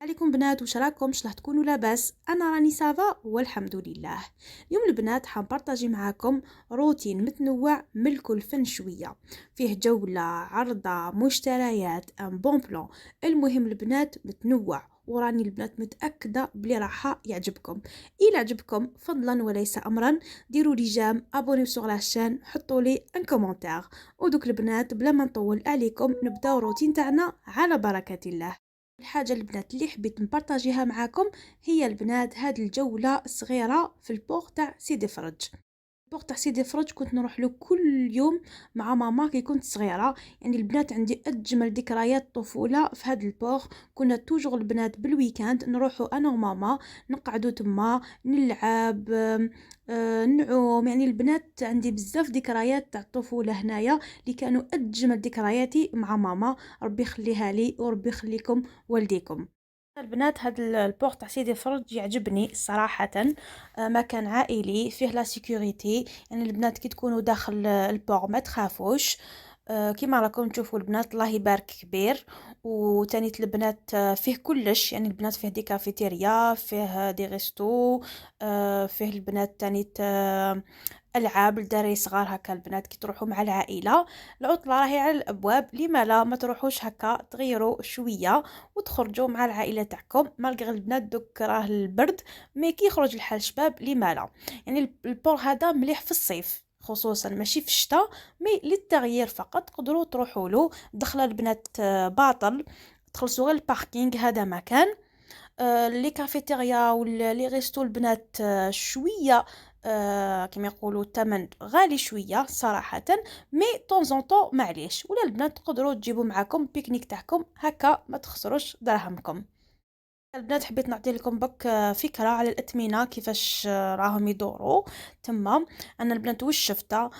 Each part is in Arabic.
عليكم بنات، وش راكم؟ راح تكونوا لاباس؟ انا راني سافا والحمد لله. اليوم البنات حنبارطاجي معاكم روتين متنوع من الكل فن شويه، فيه جوله، عرضه، مشتريات، ان بون بلان. المهم البنات متنوع، وراني البنات متاكده بلي راح يعجبكم. الى عجبكم فضلا وليس امرا ديروا لي جام، ابونيو سوغ لاشين، حطوا لي ان كومونتير. ودوك البنات بلا ما نطول عليكم نبداو روتين تاعنا على بركه الله. الحاجة البنات اللي حبيت نبارطاجيها معاكم هي البنات هاد الجولة الصغيرة في البوغ تاع سيدي فرج. البوغ تاع سيدي فرج كنت نروح له كل يوم مع ماما كي كنت صغيرة. يعني البنات عندي اجمل ذكريات طفولة في هاد البوغ. كنا توجور البنات بالويكاند نروحوا انا وماما، نقعدوا تما نلعب، نعوم. يعني البنات عندي بزاف ذكريات تاع الطفولة هنايا اللي كانوا اجمل ذكرياتي مع ماما. ربي يخليها لي وربي يخليكم والديكم. البنات هاد البوغ تاع سيدي فرج يعجبني صراحة. مكان عائلي فيه لا سيكوريتي. يعني البنات كي تكونوا داخل البوغ ما تخافوش. كيما راكم تشوفوا البنات الله يبارك كبير. وتانيت البنات فيه كلش. يعني البنات فيه دي كافيتيريا، فيه دي غيستو، فيه البنات تانيت العاب لدراري صغار. هكا البنات كي تروحوا مع العائله العطله راهي على الابواب، لما لا ما تروحوش هكا تغيروا شويه وتخرجوا مع العائله تاعكم. مالغري البنات دوك راه البرد، مي كي يخرج الحال شباب لما لا. يعني البور هذا مليح في الصيف خصوصا، ماشي في الشتاء، مي للتغيير فقط تقدروا تروحوا له. دخل البنات باطل، تخلصوا غير الباركينغ هذا مكان. لي كافيتيريا ولا لي ريستو البنات شويه، كما يقولوا الثمن غالي شويه صراحه، مي طون طون معليش. ولا البنات تقدروا تجيبوا معاكم بيكنيك تاعكم هكا ما تخسروش دراهمكم. البنات حبيت نعطي لكم بك فكرة على الأثمنة كيفاش راهم يدوروا تما. أنا البنات وش شفتها،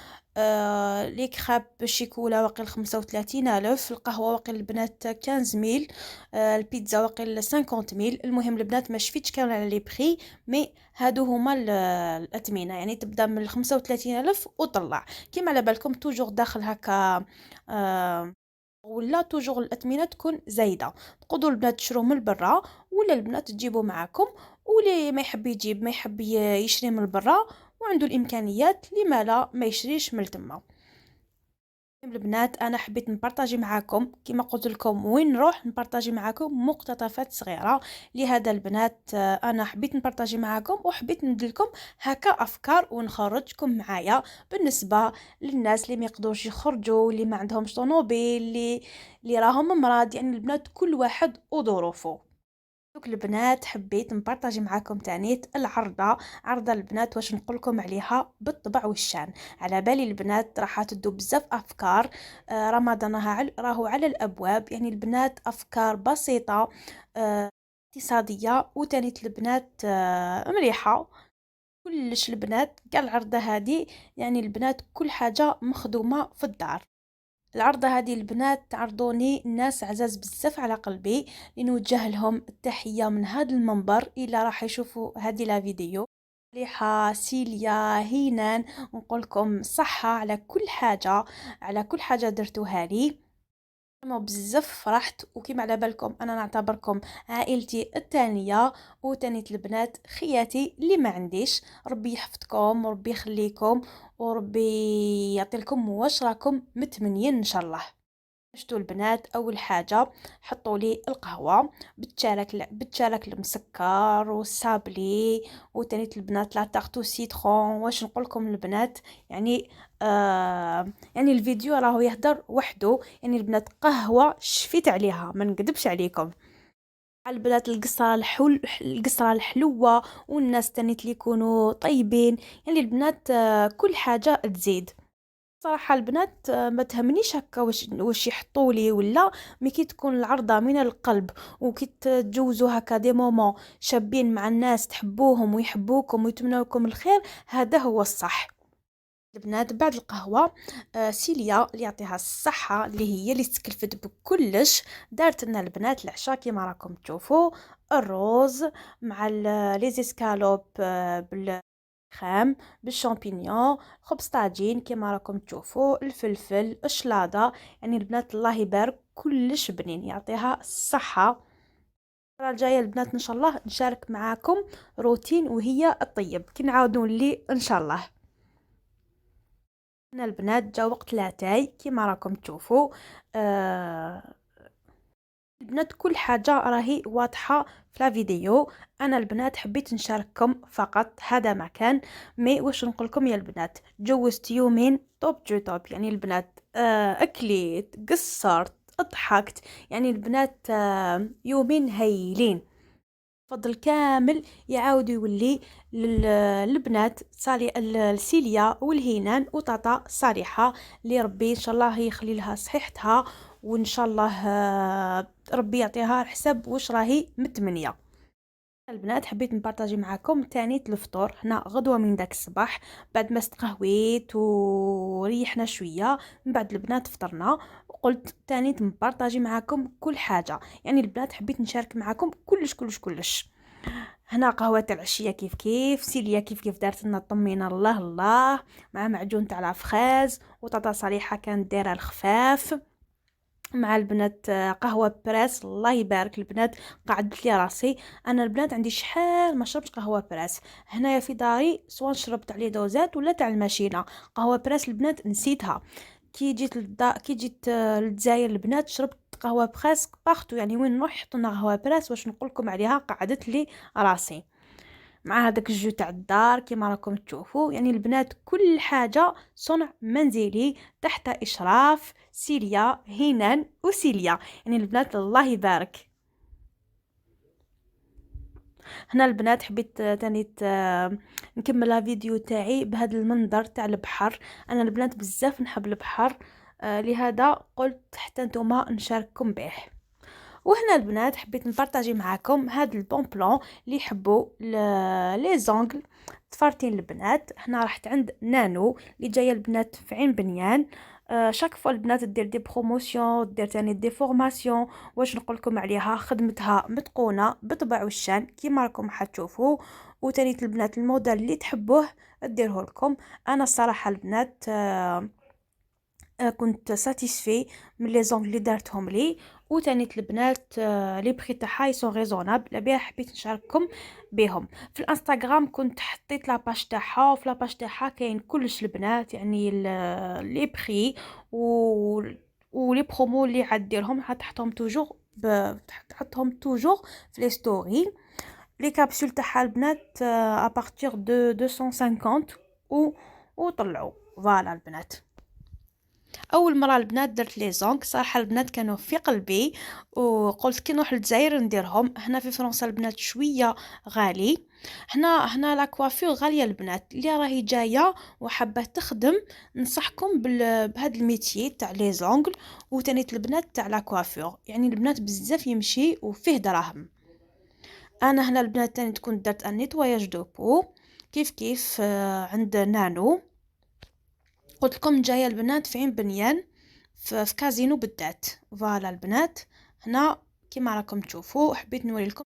لي كراب شيكولا واقيل 35,000، القهوة واقيل البنات 15,000، البيتزا واقيل 50,000. المهم البنات ما شفتش كامل على لي بخي، مي هادو هما الأثمنة. يعني تبدا من 35,000 وطلع. كيما على بالكم توجور داخل هكا، آه ولا توجور الأثمنة تكون زايدة. تقدروا البنات تشرو من برا، ولا البنات تجيبوا معاكم. واللي ما يحب يجيب، ما يحب يشري من برا وعنده الإمكانيات، لما لا ما يشريش من تما. البنات انا حبيت نبارطاجي معاكم كما قلت لكم وين نروح نبارطاجي معاكم مقتطفات صغيره. لهذا البنات انا حبيت نبارطاجي معاكم وحبيت ندلكم هكا افكار ونخرجكم معايا. بالنسبه للناس اللي ما يقدروش يخرجوا، اللي ما عندهمش طوموبيل، اللي راهم مرض، يعني البنات كل واحد وظروفه. دوك البنات حبيت نبارطاجي معاكم تانيت العرضه. عرضه البنات واش نقولكم عليها بالطبع والشان. على بالي البنات راح تدو بزاف افكار. رمضان راهو على الابواب. يعني البنات افكار بسيطه، اقتصاديه، وتانيت البنات مريحه كلش. البنات قال العرضه هذه، يعني البنات كل حاجه مخدومه في الدار. العرضة هذه البنات عرضوني ناس عزاز بزاف على قلبي، لنوجه لهم التحية من هذا المنبر إلا راح يشوفوا هذه لا فيديو. ليحة، سيليا، هينان، نقولكم صحة على كل حاجة، على كل حاجة درتوها لي. انا بزاف فرحت، وكيما على بالكم انا نعتبركم عائلتي الثانيه، وتانية البنات خياتي اللي ما عنديش. ربي يحفظكم وربي يخليكم وربي يعطيلكم واش راكم متمنين ان شاء الله. شتو البنات اول حاجه حطوا لي القهوه بالتشارك المسكر والسابلي، وتانية البنات لا تاختو سيترون. واش نقول لكم البنات، يعني يعني الفيديو راهو يهدر وحده. يعني البنات قهوه شفيت عليها ما نكذبش عليكم. على البنات القصرة الحلوة، والناس تانيت اللي يكونوا طيبين. يعني البنات كل حاجة تزيد. صراحة البنات ما تهمنيش هكا واش يحطوا لي ولا، مي كي تكون العرضة من القلب، وكي تجوزوا هكا دي مومون شابين مع الناس تحبوهم ويحبوكم ويتمنوا لكم الخير، هذا هو الصح. البنات بعد القهوة، سيليا اللي يعطيها الصحة اللي هي اللي تكلفت بكلش، دارت لنا البنات العشاء كيما راكم تشوفوا. الروز مع لي زيسكالوب خام بالشامبينيون، خبز طاجين كما راكم تشوفوا، الفلفل، الشلاضه. يعني البنات الله يبارك كلش بنين، يعطيها الصحه. المرة الجاية البنات ان شاء الله نشارك معاكم روتين وهي الطيب كي نعاودوا لي ان شاء الله. هنا البنات جا وقت لاتاي كيما راكم تشوفوا. البنات كل حاجة راهي واضحة في لا فيديو. انا البنات حبيت نشارككم فقط هذا مكان. مي واش نقولكم يا البنات، جوزت يومين توب جو توب. يعني البنات اكليت قصرت اضحكت. يعني البنات يومين هايلين. فضل كامل يعاود يولي للبنات صالي السيليا والهينان وطاطا صالحة اللي ربي ان شاء الله يخلي لها صحيحتها، وان شاء الله ربي يعطيها حسب واش راهي متمنيه. البنات حبيت نبارطاجي معاكم تاني الفطور هنا غدوه من داك الصباح. بعد ما استقهويت وريحنا شويه من بعد البنات فطرنا، وقلت تاني نبارطاجي معاكم كل حاجه. يعني البنات حبيت نشارك معاكم كلش كلش كلش. هنا قهوه العشيه كيف كيف، سيليا كيف كيف دارت لنا طمينا الله الله مع معجون تاع الفخاز، وطاطا صريحه كانت دايره الخفاف مع البنات. قهوه بريس الله يبارك البنات قعدت لي راسي. انا البنات عندي شحال ما شربت قهوه بريس هنايا في داري، سواء شربت عليه دوزات ولا تاع الماشينه. قهوه بريس البنات نسيتها. كي جيت للجزائر البنات شربت قهوه بريس باختو، يعني وين نروح يحطوا لنا قهوه بريس واش نقول لكم عليها قعدت لي راسي مع هذاك الجو تاع الدار كيما راكم تشوفوا. يعني البنات كل حاجه صنع منزلي تحت اشراف سيليا هينان وسيليا. يعني البنات الله يبارك. هنا البنات حبيت تاني نكمل الفيديو تاعي بهذا المنظر تاع البحر. انا البنات بزاف نحب البحر، لهذا قلت حتى نتوما نشارككم به. وهنا البنات حبيت نبارطاجي معاكم هاد البون بلون اللي يحبوا لي زونغل تفارتين البنات. هنا رحت عند نانو اللي جايه البنات في عين بنيان. شاك فوا البنات دير دي بروموسيون، دير تاني دي فورماسيون. واش نقول لكم عليها، خدمتها متقونه بطبع والشان كيما راكم حتشوفوا. وتاني البنات الموديل اللي تحبوه ديره لكم. انا الصراحه البنات كنت ساتيسفي من لي زونغ اللي دارتهم لي. وتاني البنات لي بري تاعها يسون ريزونابل، بها حبيت نشارككم بهم. في الانستغرام كنت حطيت لاباج تاعها، وفي لاباج تاعها كاين كلش البنات، يعني لي بري ولي برومو اللي عديرهم حتحطهم توجور تحطهم توجور في لي ستوري. لي كابسول تاعها البنات ا بارتير دو 250 وطلعوا فوالا البنات. اول مره البنات درت لي زونغ صراحه البنات كانوا في قلبي، وقلت كي نروح للجزائر نديرهم. هنا في فرنسا البنات شويه غالي. هنا لا كوافير غاليه البنات. اللي راهي جايه وحابه تخدم ننصحكم بهذا الميتي تاع لي زونغ وتاني البنات تاع لا كوافير. يعني البنات بزاف يمشي وفيه دراهم. انا هنا البنات تاني تكون درت ان نيتواياج دو بو كيف كيف عند نانو. قلت لكم جايه البنات في عين بنيان في كازينو بالذات. فوالا البنات هنا كيما راكم تشوفوا حبيت نوري لكم